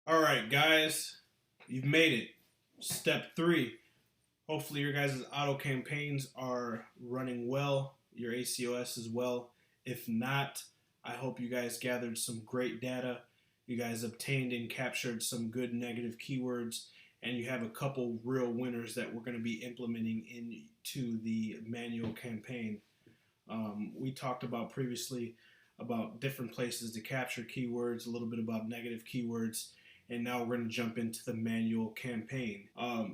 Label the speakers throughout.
Speaker 1: All right, guys, you've made it. Step three. Hopefully, your guys' auto campaigns are running well, your ACOS as well. If not, I hope you guys gathered some great data. You guys obtained and captured some good negative keywords, and you have a couple real winners that we're going to be implementing into the manual campaign. We talked about previously about different places to capture keywords, a little bit about negative keywords, and now we're going to jump into the manual campaign.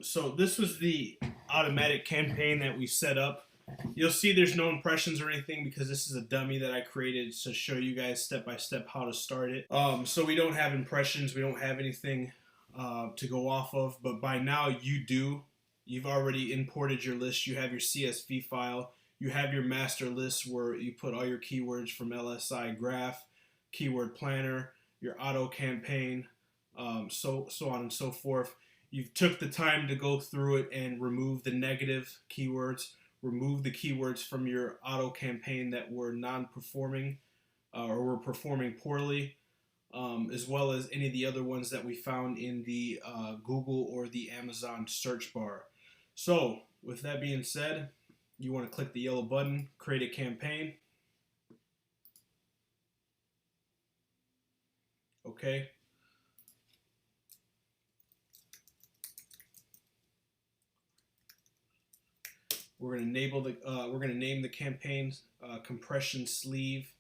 Speaker 1: So this was the automatic campaign that we set up. You'll see there's no impressions or anything because this is a dummy that I created to show you guys step by step how to start it. So we don't have impressions, we don't have anything to go off of, but by now you do. You've already imported your list, you have your CSV file, you have your master list where you put all your keywords from LSI Graph, Keyword Planner, your auto campaign, so on and so forth. You've took the time to go through it and remove the negative keywords, remove the keywords from your auto campaign that were non-performing or were performing poorly, as well as any of the other ones that we found in the Google or the Amazon search bar. So with that being said, you want to click the yellow button, create a campaign. Okay. We're going to enable the. We're going to name the campaign compression sleeve.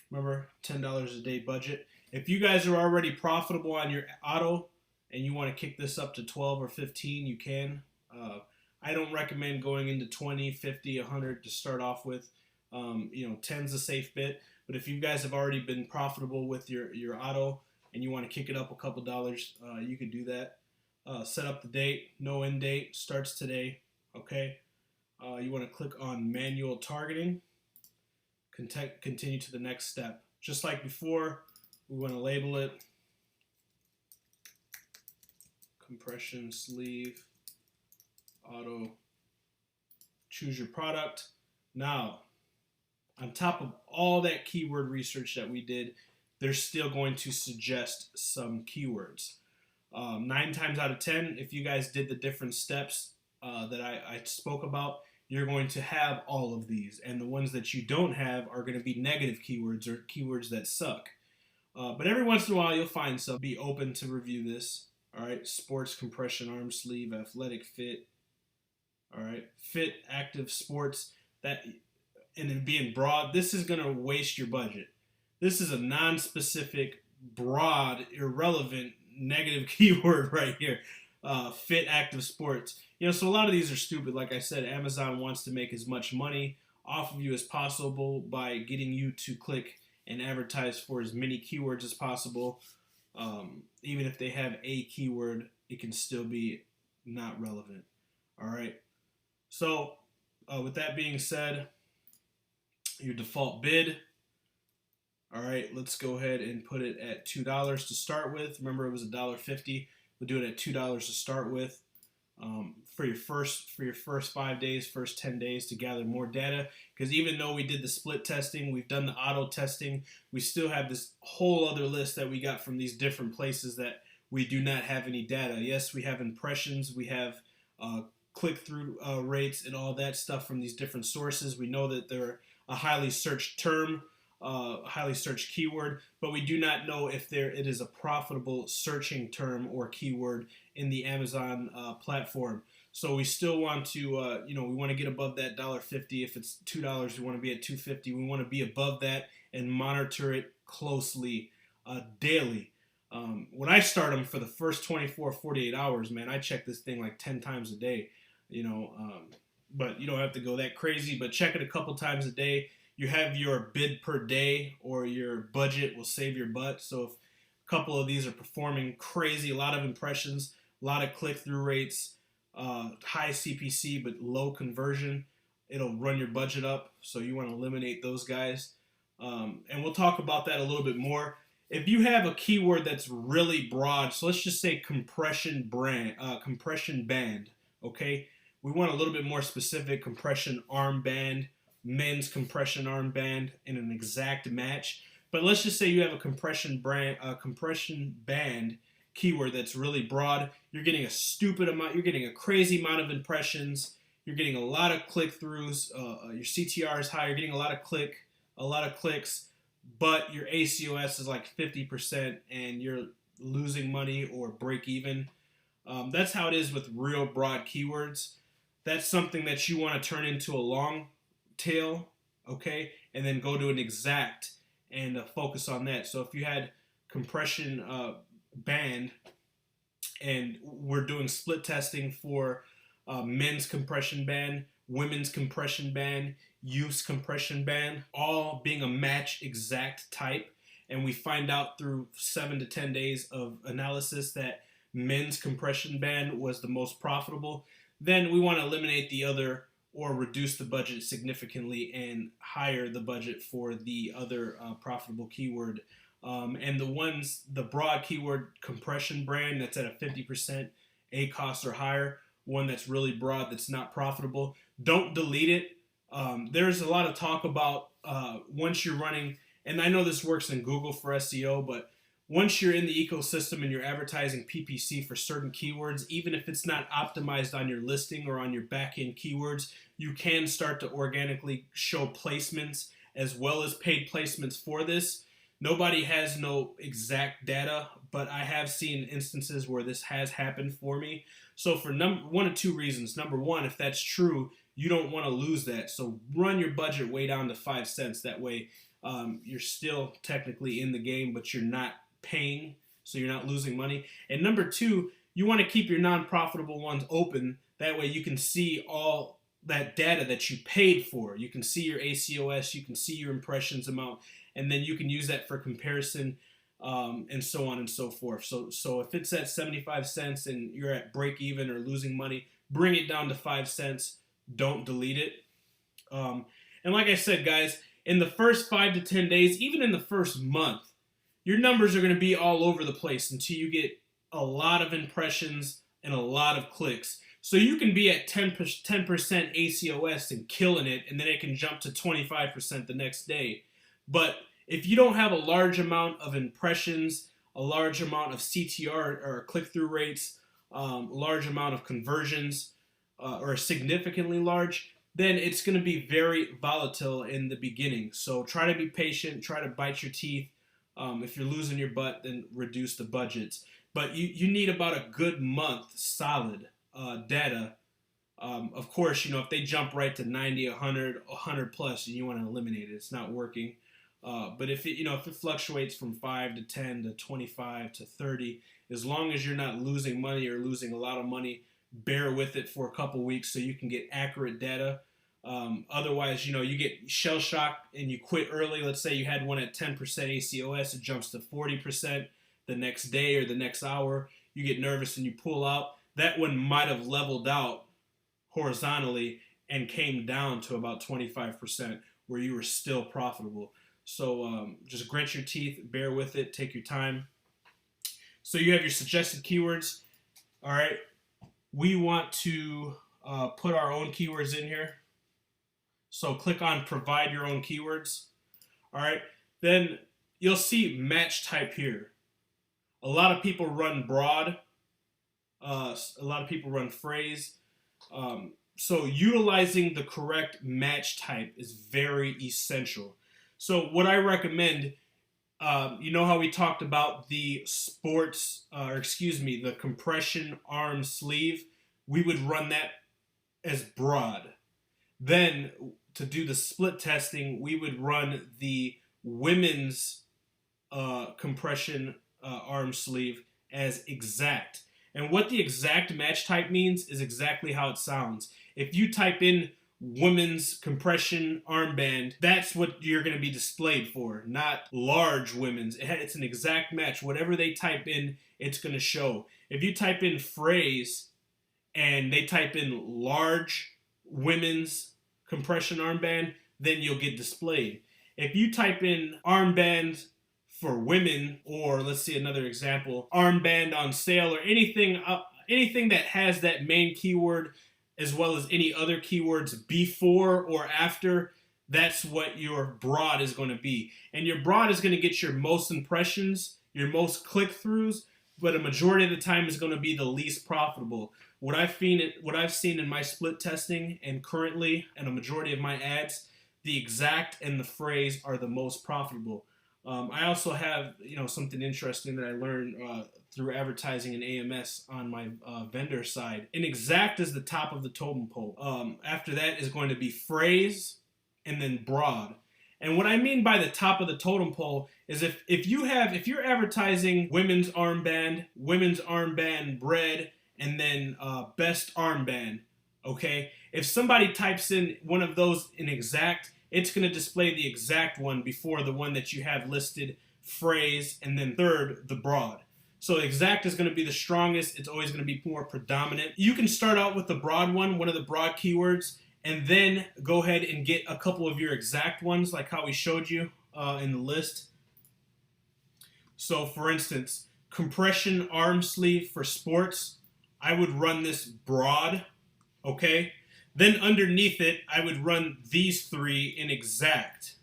Speaker 1: Remember, $10 a day budget. If you guys are already profitable on your auto and you want to kick this up to 12 or 15, you can. I don't recommend going into 20, 50, 100 to start off with. 10's a safe bet. But if you guys have already been profitable with your auto and you want to kick it up a couple dollars, you can do that. Set up the date, no end date, starts today. Okay. You want to click on manual targeting. Continue to the next step. Just like before, we want to label it compression sleeve auto. Choose your product. Now, on top of all that keyword research that we did, they're still going to suggest some keywords. 9 times out of 10, if you guys did the different steps that I spoke about, you're going to have all of these. And the ones that you don't have are going to be negative keywords or keywords that suck. But every once in a while, you'll find some. Be open to review this. All right, sports compression arm sleeve, athletic fit. All right, fit, active sports. That, and it being broad, this is going to waste your budget. This is a non-specific, broad, irrelevant, negative keyword right here. Fit, active sports. So a lot of these are stupid. Like I said, Amazon wants to make as much money off of you as possible by getting you to click and advertise for as many keywords as possible. Even if they have a keyword, it can still be not relevant. All right. So with that being said, your default bid. All right, let's go ahead and put it at $2 to start with. Remember, it was $1.50. We'll do it at $2 to start with. For your first 5 days, first 10 days to gather more data. Because even though we did the split testing, we've done the auto testing, we still have this whole other list that we got from these different places that we do not have any data. Yes, we have impressions, we have click-through rates and all that stuff from these different sources. We know that they're a highly searched term, highly searched keyword, but we do not know if it is a profitable searching term or keyword in the Amazon platform. So we still want to, we want to get above that $1.50. If it's $2, we want to be at $2.50. We want to be above that and monitor it closely daily. When I start them for the first 24, 48 hours, man, I check this thing like 10 times a day, but you don't have to go that crazy, but check it a couple times a day. You have your bid per day or your budget will save your butt. So if a couple of these are performing crazy, a lot of impressions, a lot of click-through rates, high CPC but low conversion, it'll run your budget up. So you want to eliminate those guys. And we'll talk about that a little bit more. If you have a keyword that's really broad, so let's just say compression band, okay? We want a little bit more specific, compression armband, men's compression armband in an exact match. But let's just say you have a compression band keyword that's really broad. You're getting a stupid amount. You're getting a crazy amount of impressions. You're getting a lot of click throughs. Your CTR is high. You're getting a lot of clicks, but your ACOS is like 50%, and you're losing money or break even. That's how it is with real broad keywords. That's something that you want to turn into a long tail, okay, and then go to an exact and focus on that. So if you had compression band, and we're doing split testing for men's compression band, women's compression band, youth's compression band, all being a match exact type, and we find out through 7 to 10 days of analysis that men's compression band was the most profitable, then we want to eliminate the other or reduce the budget significantly and higher the budget for the other profitable keyword. And the broad keyword compression brand that's at a 50% ACOS or higher, one that's really broad, that's not profitable, don't delete it. There's a lot of talk about once you're running, and I know this works in Google for SEO, but once you're in the ecosystem and you're advertising PPC for certain keywords, even if it's not optimized on your listing or on your back-end keywords, you can start to organically show placements as well as paid placements for this. Nobody has no exact data, but I have seen instances where this has happened for me. So for one of two reasons. Number one, if that's true, you don't want to lose that. So run your budget way down to 5 cents. That way you're still technically in the game, but you're not paying, so you're not losing money. And number two, you want to keep your non-profitable ones open. That way you can see all that data that you paid for. You can see your ACOS, you can see your impressions amount, and then you can use that for comparison, and so on and so forth. So if it's at 75 cents and you're at break even or losing money, bring it down to 5 cents. Don't delete it. And like I said, guys, in the first 5 to 10 days, even in the first month, your numbers are going to be all over the place until you get a lot of impressions and a lot of clicks. So you can be at 10% ACOS and killing it, and then it can jump to 25% the next day. But if you don't have a large amount of impressions, a large amount of CTR or click-through rates, large amount of conversions, or significantly large, then it's going to be very volatile in the beginning. So try to be patient, try to bite your teeth. If you're losing your butt, then reduce the budgets. But you need about a good month solid data. Of course, if they jump right to 90, 100 plus, and you want to eliminate it, it's not working. But if it fluctuates from 5 to 10 to 25 to 30, as long as you're not losing money or losing a lot of money, bear with it for a couple weeks so you can get accurate data. Otherwise, you get shell shock and you quit early. Let's say you had one at 10% ACOS, it jumps to 40% the next day or the next hour. You get nervous and you pull out. That one might have leveled out horizontally and came down to about 25% where you were still profitable. So just grit your teeth, bear with it, take your time. So you have your suggested keywords. All right. We want to put our own keywords in here. So click on provide your own keywords. All right. Then you'll see match type here. A lot of people run broad. A lot of people run phrase. So utilizing the correct match type is very essential. So what I recommend, you know how we talked about the the compression arm sleeve? We would run that as broad. Then to do the split testing, we would run the women's compression arm sleeve as exact. And what the exact match type means is exactly how it sounds. If you type in women's compression armband, that's what you're going to be displayed for, not large women's. It's an exact match. Whatever they type in, it's going to show. If you type in phrase and they type in large women's compression armband, then you'll get displayed. If you type in armband for women, or let's see another example, armband on sale, or anything that has that main keyword as well as any other keywords before or after, that's what your broad is going to be. And your broad is going to get your most impressions, your most click-throughs, but a majority of the time is going to be the least profitable. What I've seen in my split testing and currently in a majority of my ads, the exact and the phrase are the most profitable. I also have something interesting that I learned through advertising and AMS on my vendor side. An exact is the top of the totem pole. After that is going to be phrase and then broad. And what I mean by the top of the totem pole is if you're advertising women's armband bread, and then best armband, okay? If somebody types in one of those in exact, it's going to display the exact one before the one that you have listed, phrase, and then third, the broad. So exact is going to be the strongest. It's always going to be more predominant. You can start out with the broad one of the broad keywords, and then go ahead and get a couple of your exact ones, like how we showed you in the list. So for instance, compression arm sleeve for sports, I would run this broad, okay? Then underneath it, I would run these three in exact.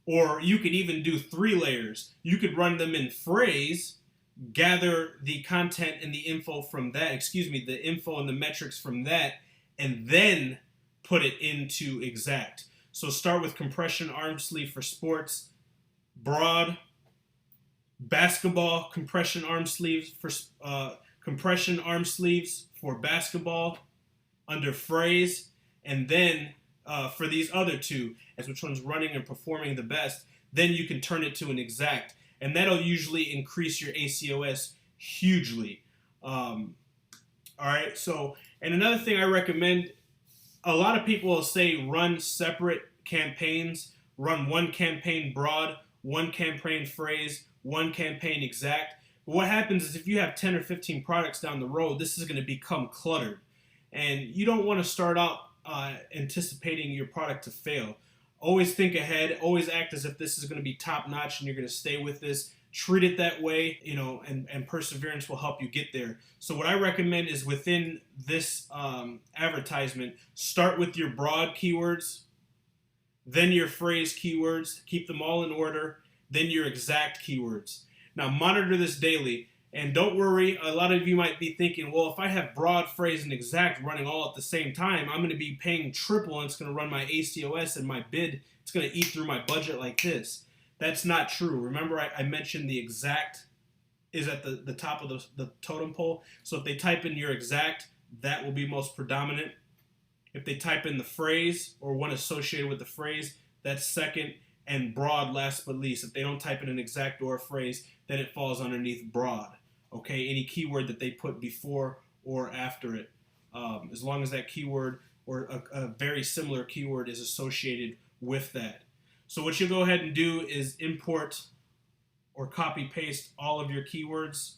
Speaker 1: Or you could even do 3 layers. You could run them in phrase, gather the content and the info from that, the info and the metrics from that, and then put it into exact. So start with compression arm sleeve for sports, broad, basketball, compression arm sleeves for basketball under phrase, and then for these other two, as which one's running and performing the best, then you can turn it to an exact, and that'll usually increase your ACOS hugely. All right, so, and another thing I recommend, a lot of people will say run separate campaigns, run one campaign broad, one campaign phrase, one campaign exact. But what happens is if you have 10 or 15 products down the road, this is going to become cluttered. And you don't want to start out anticipating your product to fail. Always think ahead. Always act as if this is going to be top notch and you're going to stay with this. Treat it that way, and perseverance will help you get there. So what I recommend is within this advertisement, start with your broad keywords, then your phrase keywords, keep them all in order, then your exact keywords. Now monitor this daily. And don't worry, a lot of you might be thinking, well, if I have broad, phrase, and exact running all at the same time, I'm going to be paying triple and it's going to run my ACOS and my bid. It's going to eat through my budget like this. That's not true. Remember, I mentioned the exact is at the top of the totem pole. So if they type in your exact, that will be most predominant. If they type in the phrase or one associated with the phrase, that's second. And broad, last but least. If they don't type in an exact or a phrase, then it falls underneath broad. Okay, any keyword that they put before or after it, as long as that keyword or a very similar keyword is associated with that. So what you'll go ahead and do is import or copy paste all of your keywords,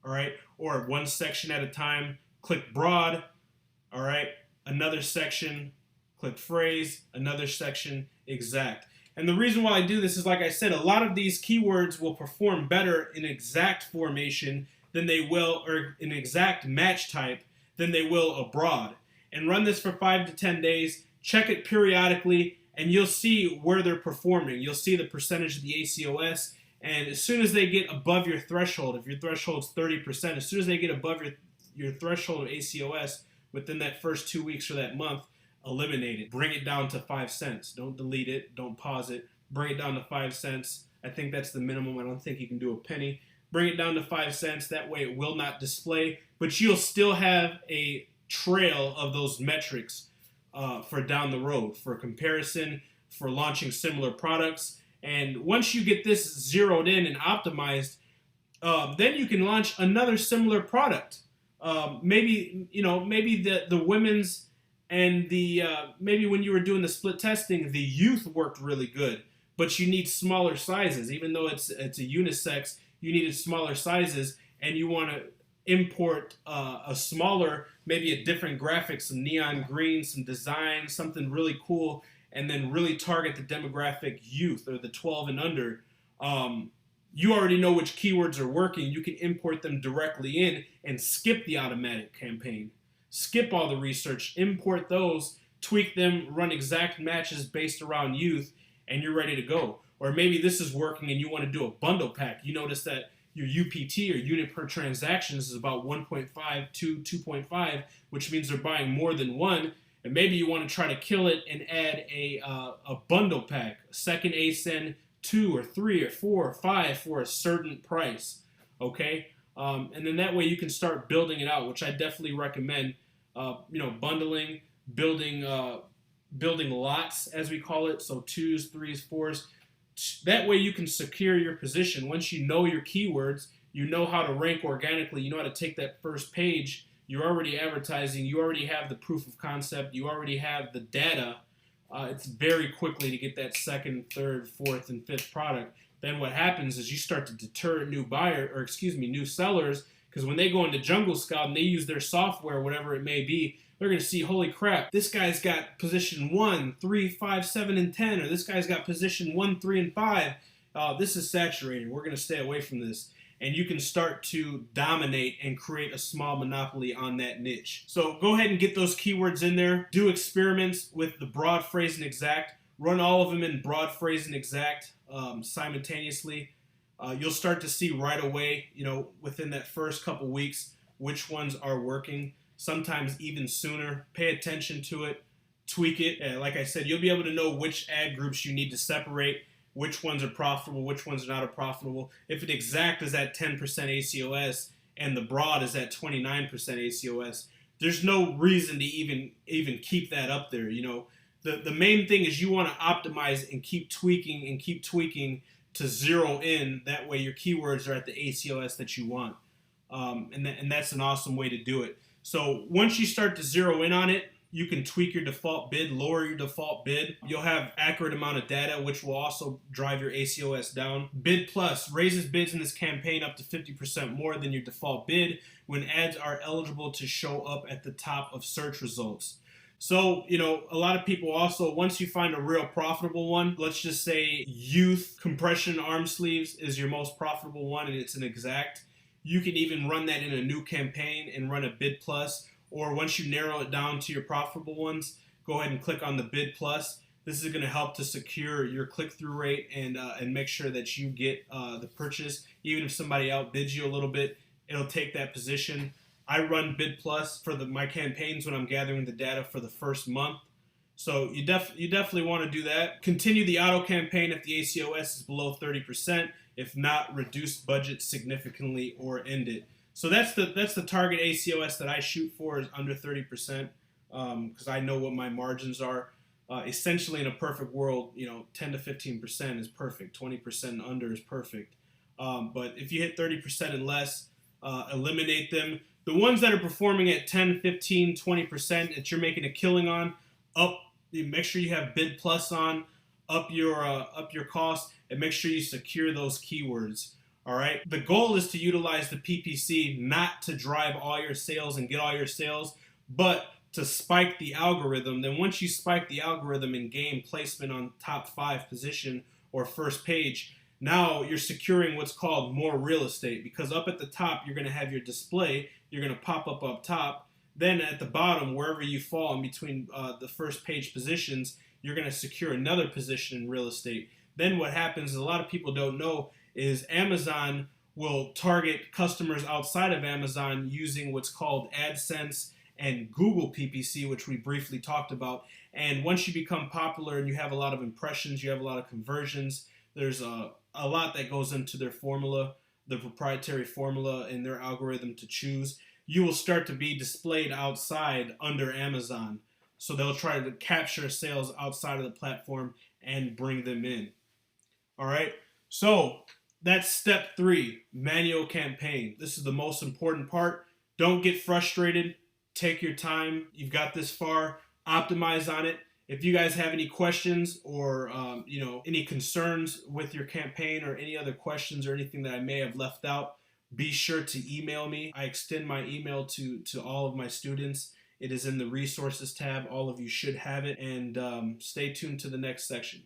Speaker 1: all right, or one section at a time. Click broad, all right, another section, click phrase, another section, exact. And the reason why I do this is, like I said, a lot of these keywords will perform better in exact formation than they will, or in exact match type, than they will abroad. And run this for 5 to 10 days, check it periodically, and you'll see where they're performing. You'll see the percentage of the ACOS, and as soon as they get above your threshold, if your threshold's 30%, as soon as they get above your threshold of ACOS within that first 2 weeks or that month, eliminate it. Bring it down to 5 cents. Don't delete it. Don't pause it. Bring it down to 5 cents. I think that's the minimum. I don't think you can do a penny. Bring it down to 5 cents. That way it will not display, but you'll still have a trail of those metrics for down the road, for comparison, for launching similar products. And once you get this zeroed in and optimized, then you can launch another similar product. Maybe the women's and the maybe when you were doing the split testing, the youth worked really good, but you need smaller sizes. Even though it's a unisex, you needed smaller sizes, and you want to import a smaller, maybe a different graphic, some neon green, some design, something really cool, and then really target the demographic youth or the 12 and under. You already know which keywords are working. You can import them directly in and skip the automatic campaign. Skip all the research, import those tweak them, run exact matches based around youth, and you're ready to go. Or maybe this is working and you want to do a bundle pack. You notice that your UPT, or unit per transactions, is about 1.5 to 2.5, which means they're buying more than one. And maybe you want to try to kill it and add a bundle pack, a second ASIN, 2 or 3 or 4 or 5 for a certain price. Okay, and then that way you can start building it out, which I definitely recommend. Bundling, building lots, as we call it, so 2s, 3s, 4s. That way you can secure your position. Once you know your keywords, you know how to rank organically, you know how to take that first page, you're already advertising, you already have the proof of concept, you already have the data. It's very quickly to get that second, third, fourth, and fifth product. Then what happens is you start to deter new sellers, because when they go into Jungle Scout and they use their software, whatever it may be, they're going to see, holy crap, this guy's got position 1, 3, 5, 7, and 10, or this guy's got position 1, 3, and 5. This is saturated. We're going to stay away from this. And you can start to dominate and create a small monopoly on that niche. So go ahead and get those keywords in there. Do experiments with the broad, phrase, and exact. Run all of them in broad, phrase, and exact simultaneously. You'll start to see right away, within that first couple weeks, which ones are working. Sometimes even sooner. Pay attention to it. Tweak it. And like I said, you'll be able to know which ad groups you need to separate, which ones are profitable, which ones are not profitable. If an exact is at 10% ACOS and the broad is at 29% ACOS, there's no reason to even keep that up there. The main thing is you want to optimize and keep tweaking to zero in. That way your keywords are at the ACOS that you want. And that's an awesome way to do it. So once you start to zero in on it, you can tweak your default bid, lower your default bid. You'll have accurate amount of data, which will also drive your ACOS down. Bid Plus raises bids in this campaign up to 50% more than your default bid when ads are eligible to show up at the top of search results. So, a lot of people also, once you find a real profitable one, let's just say youth compression arm sleeves is your most profitable one and it's an exact, you can even run that in a new campaign and run a Bid Plus. Or once you narrow it down to your profitable ones, go ahead and click on the Bid Plus. This is going to help to secure your click-through rate and make sure that you get the purchase. Even if somebody outbids you a little bit, it'll take that position. I run Bid Plus for my campaigns when I'm gathering the data for the first month. So you definitely want to do that. Continue the auto campaign if the ACOS is below 30%. If not, reduce budget significantly or end it. So that's the target ACOS that I shoot for, is under 30%, because I know what my margins are. Essentially, in a perfect world, 10 to 15% is perfect. 20% under is perfect. But if you hit 30% and less, eliminate them. The ones that are performing at 10, 15, 20% that you're making a killing on, make sure you have Bid Plus on, up your cost, and make sure you secure those keywords. All right. The goal is to utilize the PPC not to drive all your sales and get all your sales, but to spike the algorithm. Then once you spike the algorithm and gain placement on top 5 position or first page, now you're securing what's called more real estate, because up at the top, you're going to have your display. You're going to pop up top. Then at the bottom, wherever you fall in between the first page positions, you're going to secure another position in real estate. Then what happens is, a lot of people don't know, is Amazon will target customers outside of Amazon using what's called AdSense and Google PPC, which we briefly talked about. And once you become popular and you have a lot of impressions, you have a lot of conversions, there's a lot that goes into their formula, the proprietary formula in their algorithm to choose. You will start to be displayed outside under Amazon. So they'll try to capture sales outside of the platform and bring them in. All right. So that's step 3, manual campaign. This is the most important part. Don't get frustrated. Take your time. You've got this far. Optimize on it. If you guys have any questions or any concerns with your campaign, or any other questions or anything that I may have left out, be sure to email me. I extend my email to all of my students. It is in the resources tab. All of you should have it. And stay tuned to the next section.